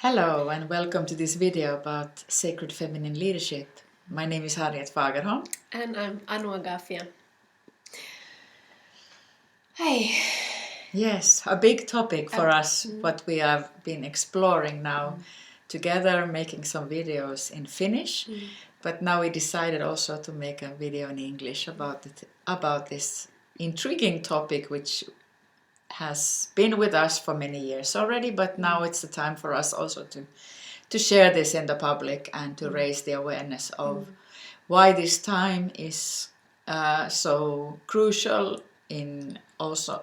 Hello and welcome to this video about sacred feminine leadership. My name is Harriet Fagerholm. And I'm Anua Gafia. Hey. Yes, a big topic for us, what we have been exploring now together, making some videos in Finnish. But now we decided also to make a video in English about this intriguing topic which has been with us for many years already, but now it's the time for us also to share this in the public and to raise the awareness of why this time is so crucial in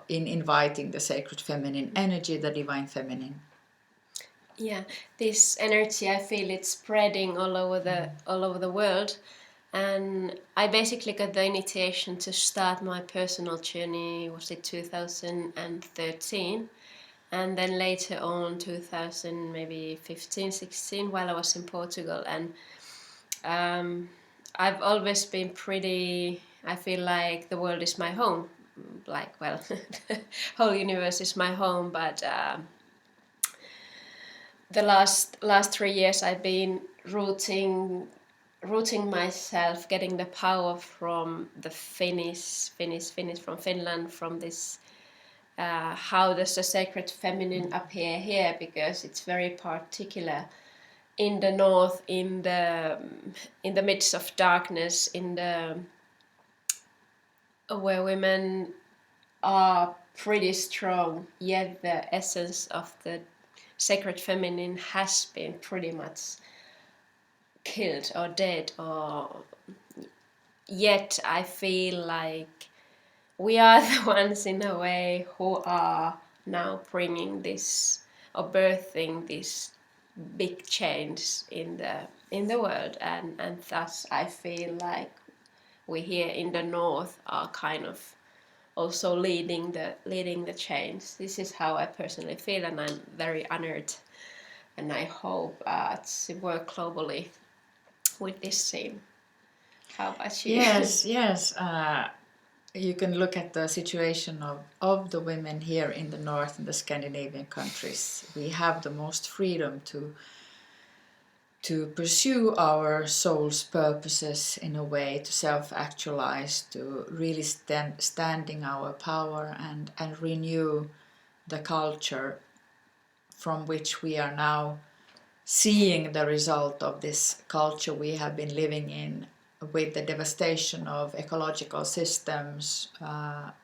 inviting the sacred feminine energy, the divine feminine. Yeah, this energy, I feel it's spreading all over the world, and I basically got the initiation to start my personal journey. Was it 2013? And then later on 2000, maybe 15, 16, while I was in Portugal, and I've always been pretty. I feel like the world is my home. Like, well, the whole universe is my home, but the last 3 years I've been rooting myself, getting the power from the Finnish from Finland, from this how does the sacred feminine appear here, because it's very particular in the north, in the midst of darkness, in the where women are pretty strong, yet the essence of the sacred feminine has been pretty much killed or dead, or yet I feel like we are the ones in a way who are now bringing this or birthing this big change in the world, and thus I feel like we here in the north are kind of also leading the change. This is how I personally feel, and I'm very honored, and I hope to work globally with this theme. How about you? Yes. You can look at the situation of the women here in the north, in the Scandinavian countries. We have the most freedom to pursue our soul's purposes in a way, to self-actualize, to really standing our power and renew the culture from which we are now seeing the result of this culture we have been living in, with the devastation of ecological systems,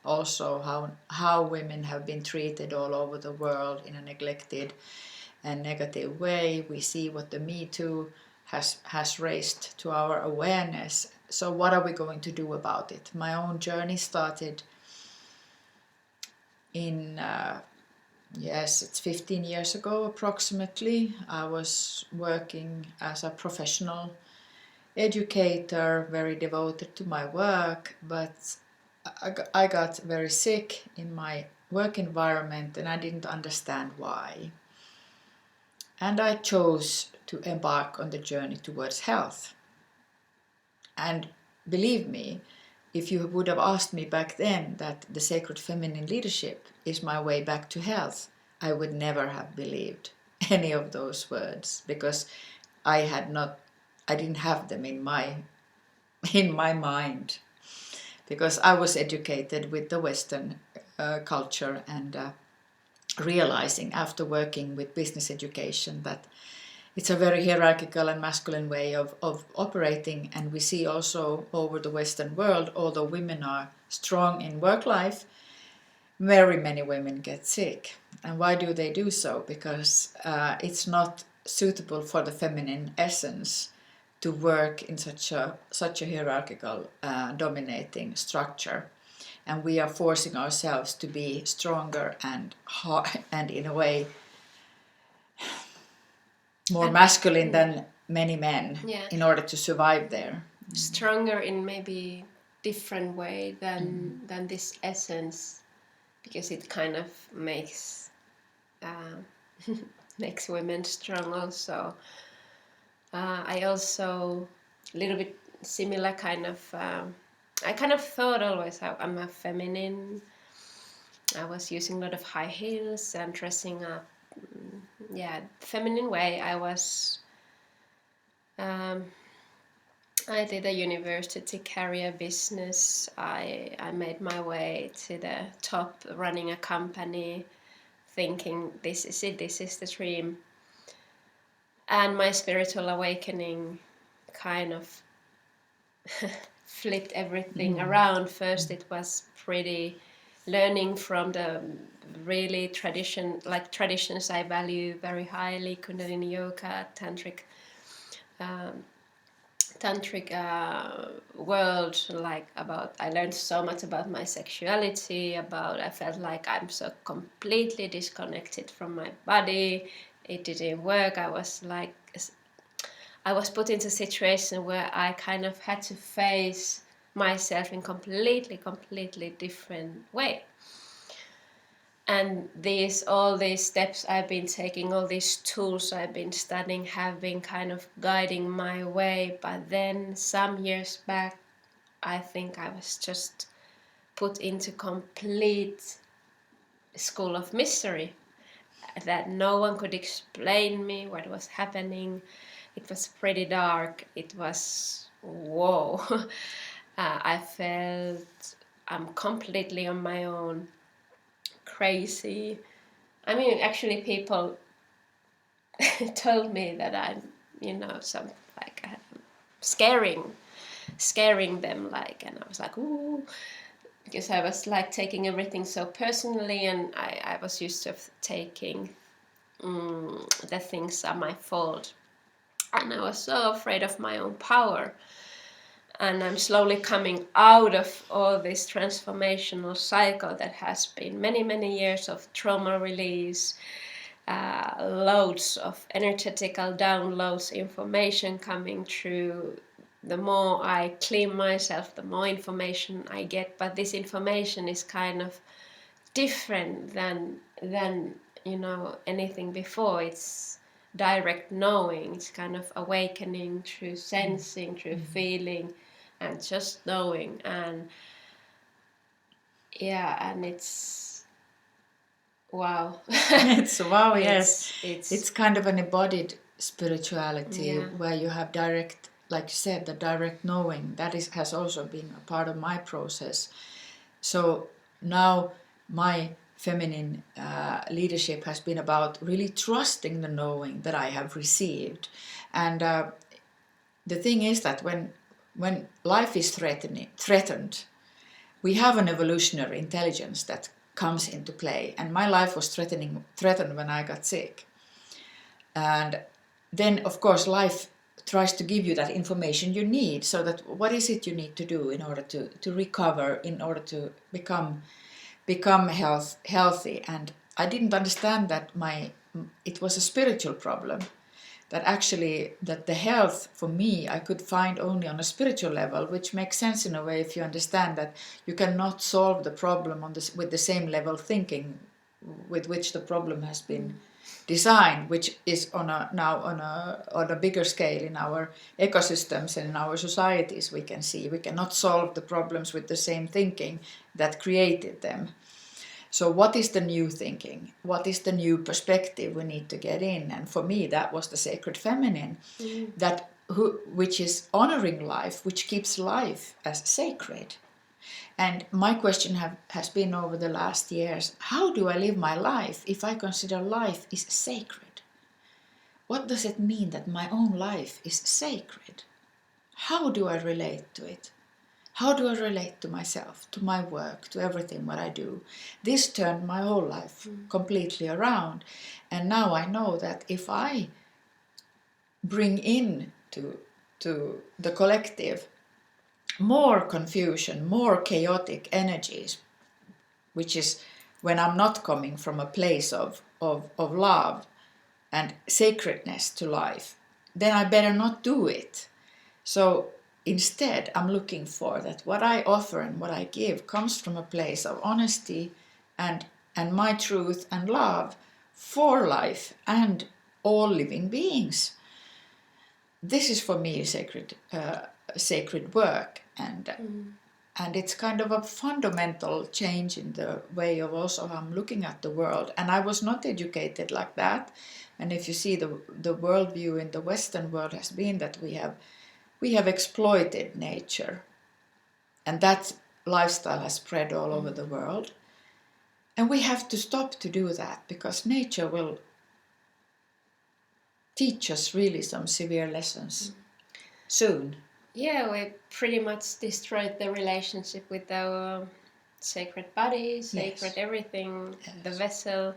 also how women have been treated all over the world in a neglected and negative way. We see what the Me Too has raised to our awareness. So what are we going to do about it? My own journey started in yes, it's 15 years ago approximately. I was working as a professional educator, very devoted to my work, but I got very sick in my work environment and I didn't understand why. And I chose to embark on the journey towards health. And believe me, if you would have asked me back then that the sacred feminine leadership is my way back to health, I would never have believed any of those words, because I didn't have them in my mind, because I was educated with the Western culture, and realizing after working with business education that it's a very hierarchical and masculine way of operating. And we see also over the Western world, although women are strong in work life, very many women get sick. And why do they do so? Because it's not suitable for the feminine essence to work in such a hierarchical, dominating structure. And we are forcing ourselves to be stronger and hard, and in a way more masculine than many men, in order to survive there. Stronger in maybe different way than this essence, because it kind of makes makes women strong also. I also a little bit similar kind of I kind of thought always I'm a feminine. I was using a lot of high heels and dressing up feminine way. I did a university career business. I made my way to the top, running a company, thinking this is it, this is the dream. And my spiritual awakening kind of flipped everything around. First, it was pretty learning from the really traditions I value very highly, Kundalini Yoga, tantric world, I learned so much about my sexuality, I felt like I'm so completely disconnected from my body. It didn't work. I was put into a situation where I kind of had to face myself in completely different way. And all these steps I've been taking, all these tools I've been studying have been kind of guiding my way. But then some years back, I think I was just put into complete school of mystery, that no one could explain me what was happening. It was pretty dark. It was, whoa. I felt I'm completely on my own. Crazy. I mean, actually, people told me that I'm, scaring them, and I was like, ooh, because I was taking everything so personally, and I was used to taking the things are my fault, and I was so afraid of my own power. And I'm slowly coming out of all this transformational cycle that has been many years of trauma release, loads of energetical downloads, information coming through. The more I clean myself, the more information I get. But this information is kind of different than anything before. It's direct knowing. It's kind of awakening through sensing, through feeling, and just knowing. And and it's wow. It's wow, yes. It's It's kind of an embodied spirituality, Yeah. where you have direct, like you said, the direct knowing. That has also been a part of my process. So now my feminine leadership has been about really trusting the knowing that I have received. And the thing is that when life is threatened, we have an evolutionary intelligence that comes into play. And my life was threatened when I got sick. And then, of course, life tries to give you that information you need, so that what is it you need to do in order to recover, in order to become healthy. And I didn't understand that it was a spiritual problem, that the health for me I could find only on a spiritual level, which makes sense in a way if you understand that you cannot solve the problem with the same level thinking with which the problem has been designed, which is on a bigger scale in our ecosystems and in our societies. We cannot solve the problems with the same thinking that created them. So what is the new thinking? What is the new perspective we need to get in? And for me, that was the sacred feminine, which is honoring life, which keeps life as sacred. And my question has been over the last years, how do I live my life if I consider life is sacred? What does it mean that my own life is sacred? How do I relate to it? How do I relate to myself, to my work, to everything what I do? This turned my whole life completely around. And now I know that if I bring in to the collective more confusion, more chaotic energies, which is when I'm not coming from a place of love and sacredness to life, then I better not do it. So instead, I'm looking for that what I offer and what I give comes from a place of honesty and my truth and love for life and all living beings. This is for me sacred work, and And it's kind of a fundamental change in the way of also I'm looking at the world. And I was not educated like that. And if you see the worldview in the Western world has been that we have exploited nature. And that lifestyle has spread all over the world. And we have to stop to do that, because nature will teach us really some severe lessons soon. Yeah, we pretty much destroyed the relationship with our sacred body, sacred Yes. everything, the Yes. vessel.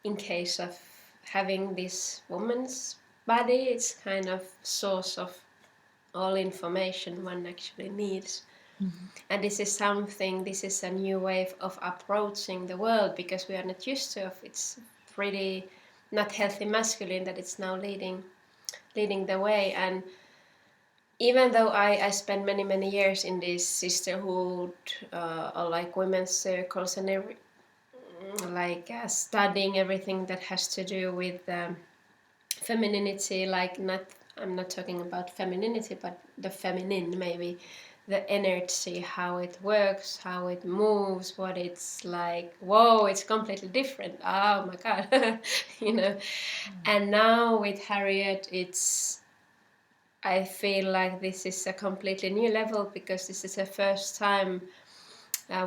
In case of having this woman's body, it's kind of source of all information one actually needs. And this is something, this is a new way of approaching the world, because we are not used to it. It's pretty not healthy masculine that it's now leading the way. And even though I spent many years in this sisterhood or like women's circles and studying everything that has to do with femininity, like I'm not talking about femininity, but the feminine, maybe the energy, how it works, how it moves, what it's like. Whoa, it's completely different. Oh my god, you know. And now with Harriet, I feel like this is a completely new level, because this is the first time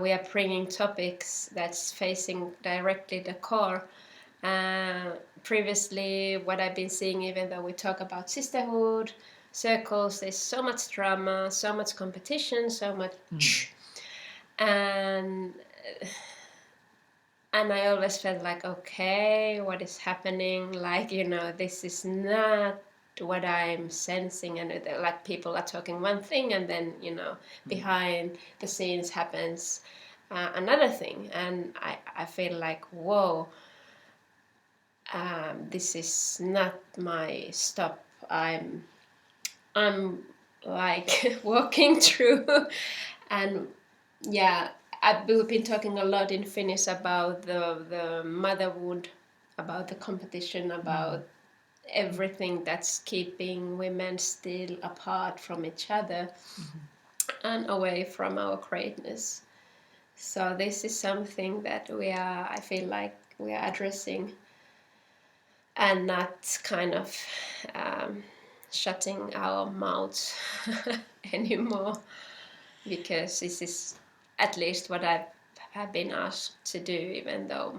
we are bringing topics that's facing directly the core. Previously, what I've been seeing, even though we talk about sisterhood, circles, there's so much drama, so much competition, so much, and I always felt like, okay, what is happening? Like, you know, this is not what I'm sensing, and like people are talking one thing, and then, you know, behind the scenes happens another thing, and I feel like, whoa, this is not my stop. I'm like walking through, and yeah, we've been talking a lot in Finnish about the motherhood, about the competition, about everything that's keeping women still apart from each other and away from our greatness. So this is something that I feel like we are addressing, and not kind of shutting our mouths anymore, because this is at least what I have been asked to do, even though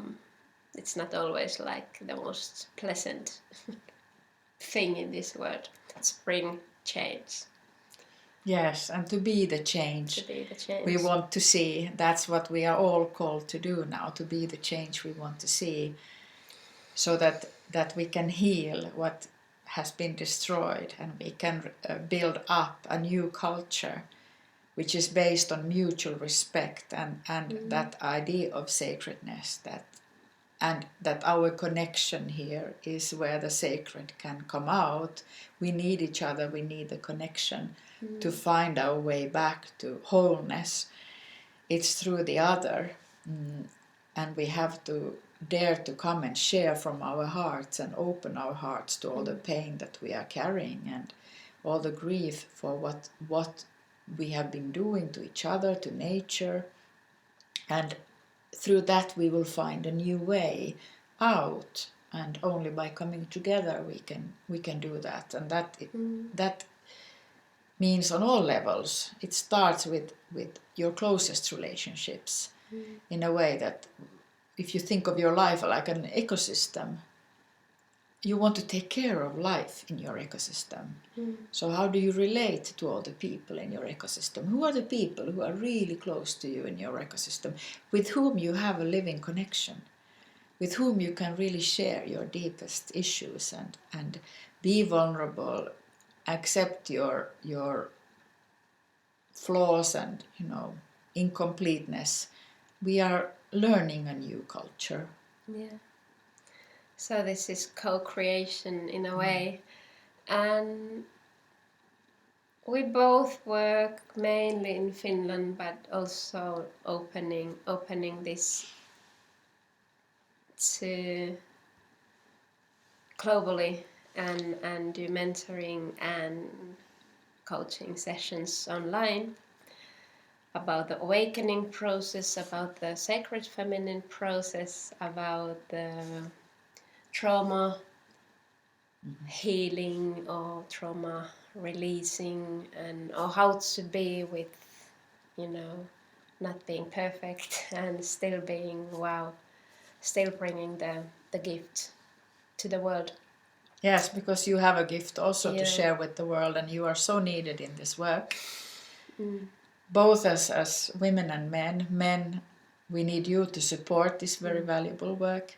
it's not always like the most pleasant thing in this world. It's bring change. Yes, and to be the change. To be the change. We want to see. That's what we are all called to do now, to be the change we want to see, so that we can heal what has been destroyed, and we can build up a new culture which is based on mutual respect and that idea of sacredness, and that our connection here is where the sacred can come out. We need each other, we need the connection to find our way back to wholeness. It's through the other, and we have to dare to come and share from our hearts and open our hearts to all the pain that we are carrying, and all the grief for what we have been doing to each other, to nature. And through that we will find a new way out, and only by coming together we can do that. And that means on all levels. It starts with your closest relationships, in a way that if you think of your life like an ecosystem, you want to take care of life in your ecosystem. So how do you relate to all the people in your ecosystem? Who are the people who are really close to you in your ecosystem, with whom you have a living connection, with whom you can really share your deepest issues and be vulnerable, accept your flaws and, you know, incompleteness. We are learning a new culture. Yeah. So this is co-creation in a way, and we both work mainly in Finland, but also opening this to globally, and do mentoring and coaching sessions online. about the awakening process, about the sacred feminine process, about the trauma healing or trauma releasing, and or how to be with, you know, not being perfect and still being wow, still bringing the gift to the world. Yes, because you have a gift also to Yeah. share with the world, and you are so needed in this work. Mm. Both as women and men. Men, we need you to support this very valuable work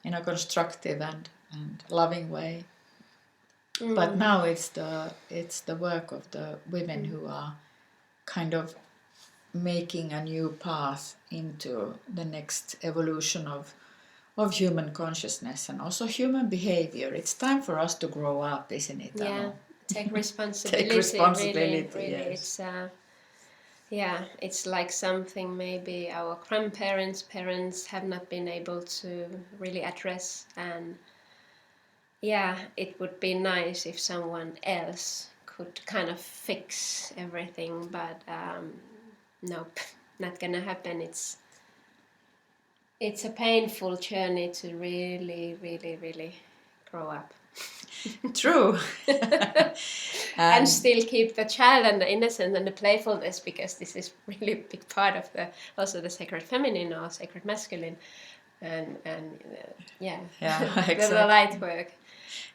in a constructive and loving way. But now it's the work of the women who are kind of making a new path into the next evolution of human consciousness and also human behavior. It's time for us to grow up, isn't it? Yeah, Anu? take responsibility. Take responsibility, Really, yes. It's like something maybe our grandparents, parents have not been able to really address, and yeah, it would be nice if someone else could kind of fix everything, but nope, not gonna happen. It's a painful journey to really, really, really grow up. True. And still keep the child and the innocence and the playfulness, because this is really a big part of also the sacred feminine or sacred masculine, and Yeah, the exactly. light work.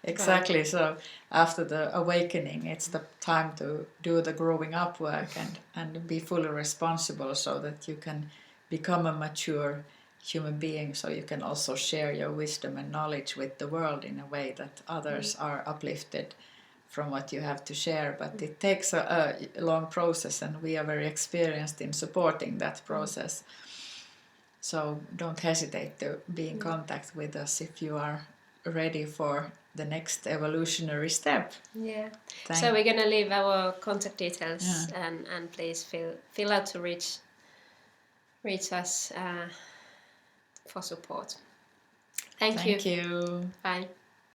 Exactly. So after the awakening, it's the time to do the growing up work and be fully responsible so that you can become a mature human being, so you can also share your wisdom and knowledge with the world in a way that others are uplifted from what you have to share. But it takes a long process, and we are very experienced in supporting that process. So don't hesitate to be in contact with us if you are ready for the next evolutionary step. Yeah. So we're gonna leave our contact details, and please feel out to reach us for support. Thank you. Thank you. Bye.